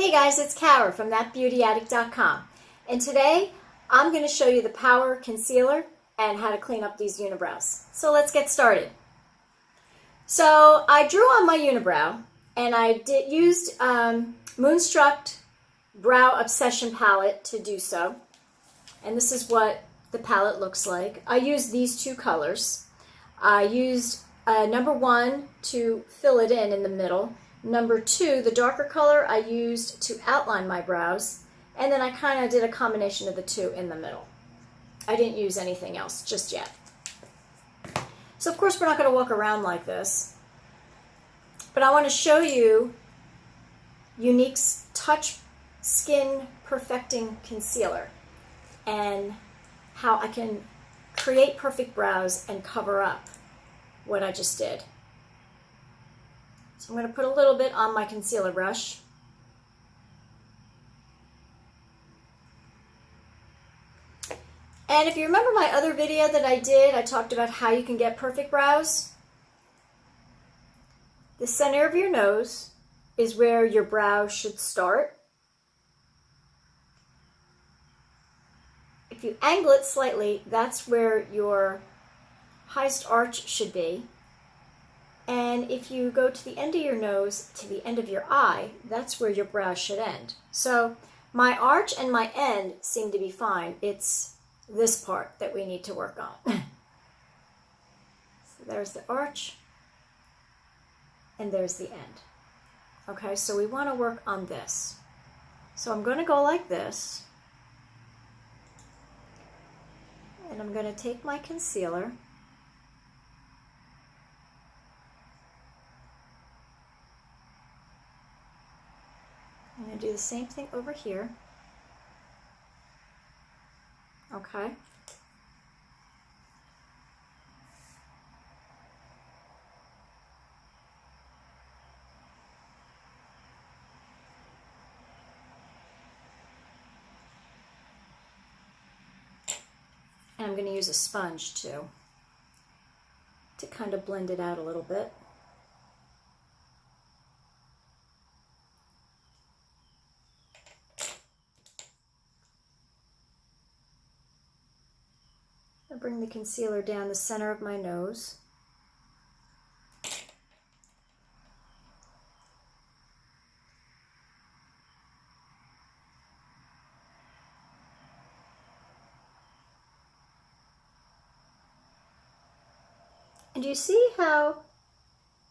Hey guys, it's Kara from thatbeautyaddict.com, and today I'm going to show you the Power Concealer and how to clean up these unibrows. So let's get started. So I drew on my unibrow and I used Moonstruck Brow Obsession palette to do so, and this is what the palette looks like. I used these two colors. I used number 1 to fill it in the middle. Number 2, the darker color, I used to outline my brows, and then I kind of did a combination of the two in the middle. I didn't use anything else just yet. So of course we're not going to walk around like this, but I want to show you Younique's Touch Skin Perfecting Concealer and how I can create perfect brows and cover up what I just did. So I'm going to put a little bit on my concealer brush. And if you remember my other video that I did, I talked about how you can get perfect brows. The center of your nose is where your brow should start. If you angle it slightly, that's where your highest arch should be. And if you go to the end of your nose, to the end of your eye, that's where your brow should end. So my arch and my end seem to be fine. It's this part that we need to work on. So there's the arch, and there's the end. Okay, so we want to work on this. So I'm going to go like this, and I'm going to take my concealer, I'm going to do the same thing over here. Okay. And I'm going to use a sponge too, to kind of blend it out a little bit. I bring the concealer down the center of my nose. And you see how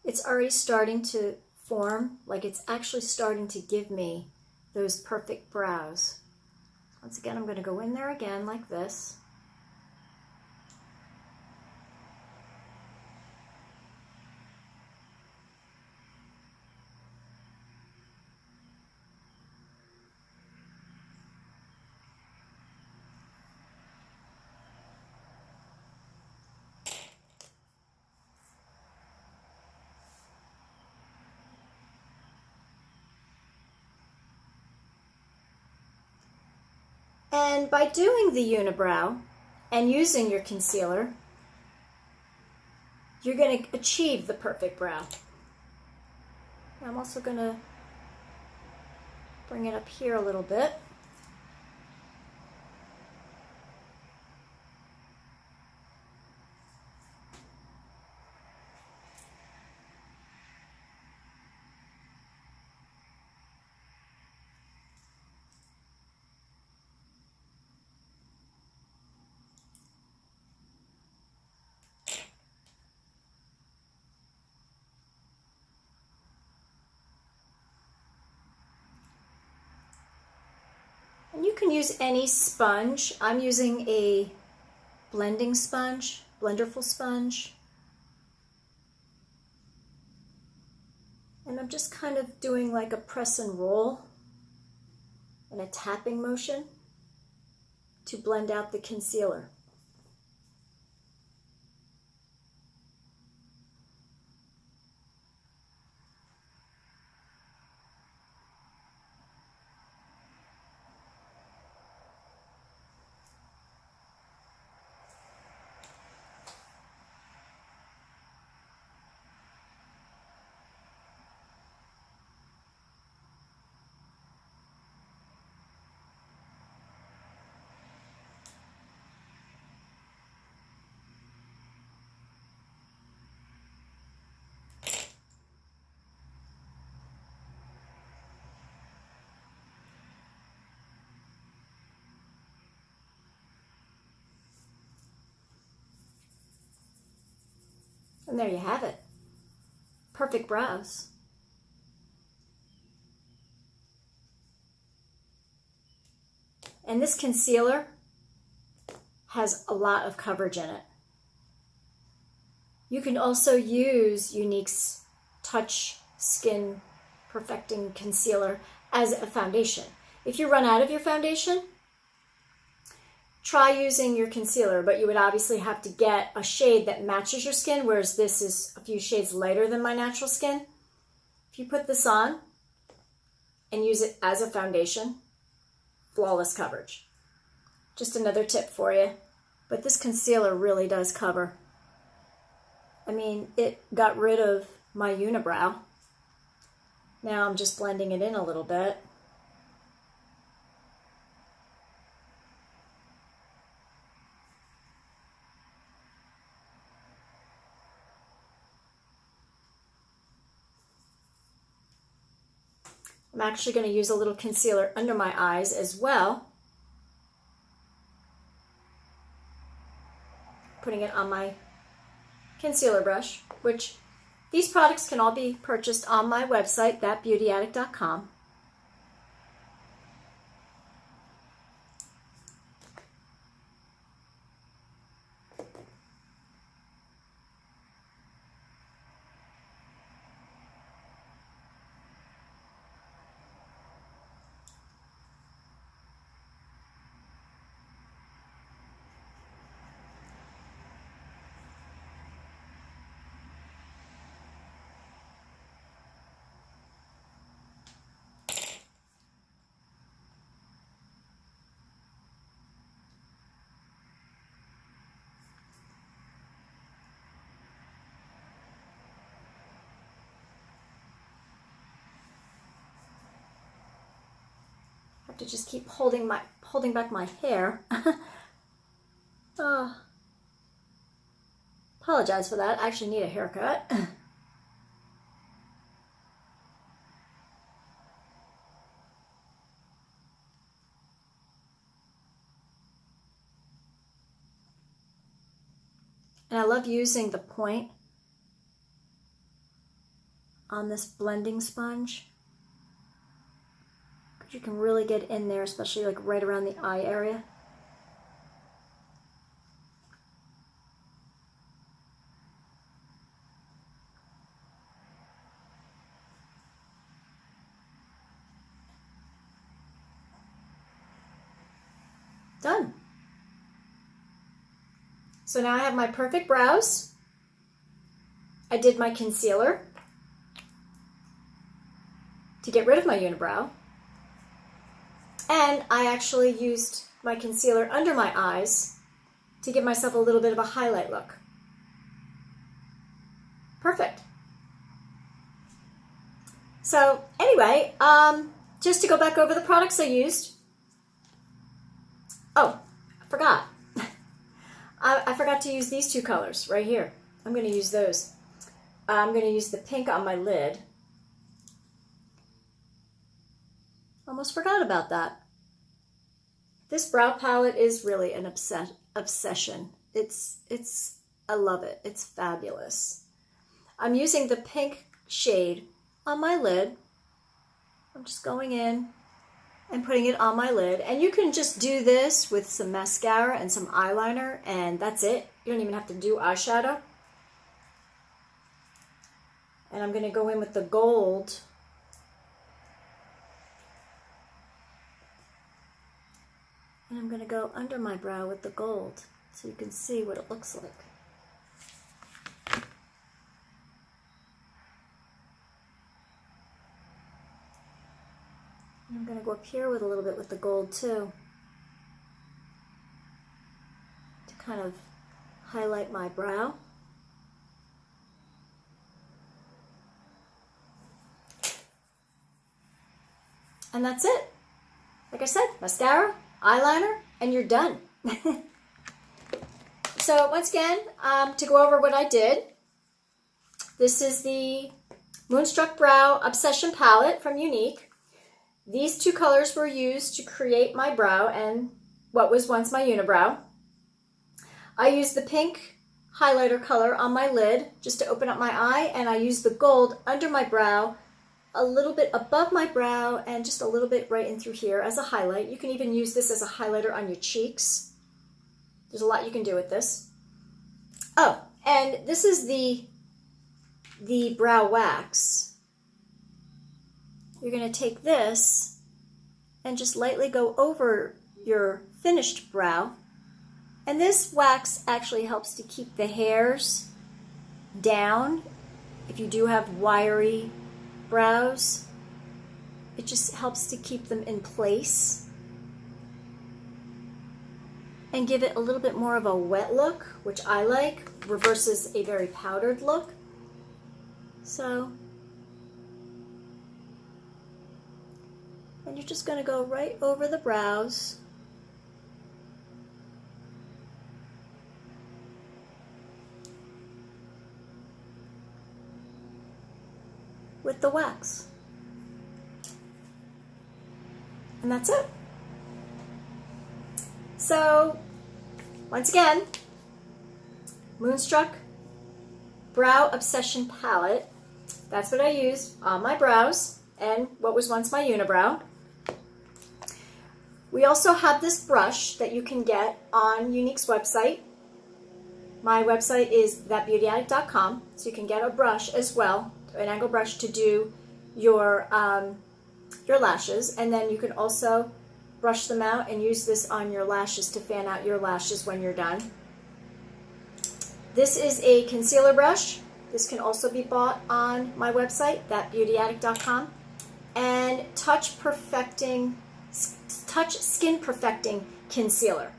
it's already starting to form? Like it's actually starting to give me those perfect brows. Once again, I'm going to go in there again like this. And by doing the unibrow and using your concealer, you're going to achieve the perfect brow. I'm also going to bring it up here a little bit. And you can use any sponge. I'm using a blending sponge, Blenderful sponge. And I'm just kind of doing like a press and roll and a tapping motion to blend out the concealer. And there you have it. Perfect brows. And this concealer has a lot of coverage in it. You can also use Younique's Touch Skin Perfecting Concealer as a foundation. If you run out of your foundation, try using your concealer, but you would obviously have to get a shade that matches your skin, whereas this is a few shades lighter than my natural skin. If you put this on and use it as a foundation, flawless coverage. Just another tip for you. But this concealer really does cover. I mean, it got rid of my unibrow. Now I'm just blending it in a little bit. I'm actually going to use a little concealer under my eyes as well. Putting it on my concealer brush, which these products can all be purchased on my website, thatbeautyaddict.com. I have to just keep holding back my hair. Apologize for that. I actually need a haircut. And I love using the point on this blending sponge. You can really get in there, especially like right around the eye area. Done. So now I have my perfect brows. I did my concealer to get rid of my unibrow. And I actually used my concealer under my eyes to give myself a little bit of a highlight look. Perfect. So anyway, just to go back over the products I used. Oh, I forgot. I forgot to use these two colors right here. I'm going to use those. I'm going to use the pink on my lid. Almost forgot about that. This brow palette is really an obsession. I love it. It's fabulous. I'm using the pink shade on my lid. I'm just going in and putting it on my lid. And you can just do this with some mascara and some eyeliner, and that's it. You don't even have to do eyeshadow. And I'm going to go in with the gold. And I'm going to go under my brow with the gold so you can see what it looks like. And I'm going to go up here with a little bit with the gold too, to kind of highlight my brow. And that's it. Like I said, mascara, eyeliner, and you're done. So once again, to go over what I did, this is the Moonstruck Brow Obsession Palette from Younique. These two colors were used to create my brow and what was once my unibrow. I used the pink highlighter color on my lid just to open up my eye, and I use the gold under my brow, a little bit above my brow, and just a little bit right in through here as a highlight. You can even use this as a highlighter on your cheeks. There's a lot you can do with this. Oh, and this is the brow wax. You're going to take this and just lightly go over your finished brow. And this wax actually helps to keep the hairs down. If you do have wiry brows, it just helps to keep them in place and give it a little bit more of a wet look, which I like, versus a very powdered look. So, and you're just going to go right over the brows. With the wax. And that's it. So, once again, Moonstruck Brow Obsession Palette. That's what I used on my brows and what was once my unibrow. We also have this brush that you can get on Unique's website. My website is thatbeautyaddict.com, so you can get a brush as well, an angle brush to do your lashes, and then you can also brush them out and use this on your lashes to fan out your lashes when you're done. This is a concealer brush. This can also be bought on my website, thatbeautyaddict.com, and Touch Skin Perfecting Concealer.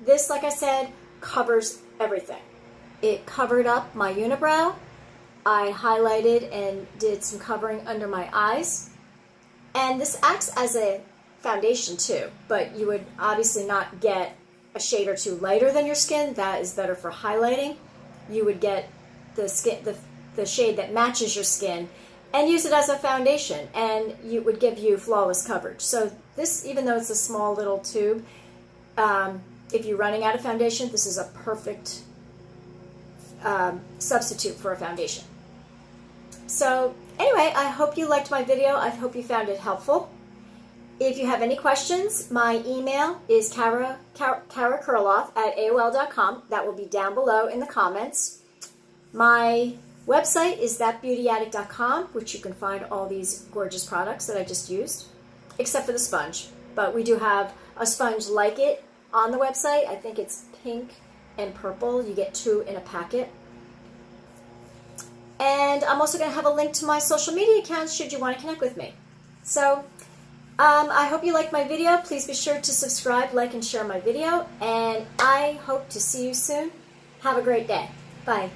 This, like I said, covers everything. It covered up my unibrow. I highlighted and did some covering under my eyes. And this acts as a foundation too, but you would obviously not get a shade or two lighter than your skin. That is better for highlighting. You would get the shade that matches your skin and use it as a foundation, and it would give you flawless coverage. So this, even though it's a small little tube, if you're running out of foundation, this is a perfect substitute for a foundation. So anyway, I hope you liked my video. I hope you found it helpful. If you have any questions, my email is karakurloff@aol.com. That will be down below in the comments. My website is thatbeautyaddict.com, which you can find all these gorgeous products that I just used, except for the sponge. But we do have a sponge like it on the website. I think it's pink and purple. You get 2 in a packet. And I'm also going to have a link to my social media accounts should you want to connect with me. So I hope you liked my video. Please be sure to subscribe, like, and share my video. And I hope to see you soon. Have a great day. Bye.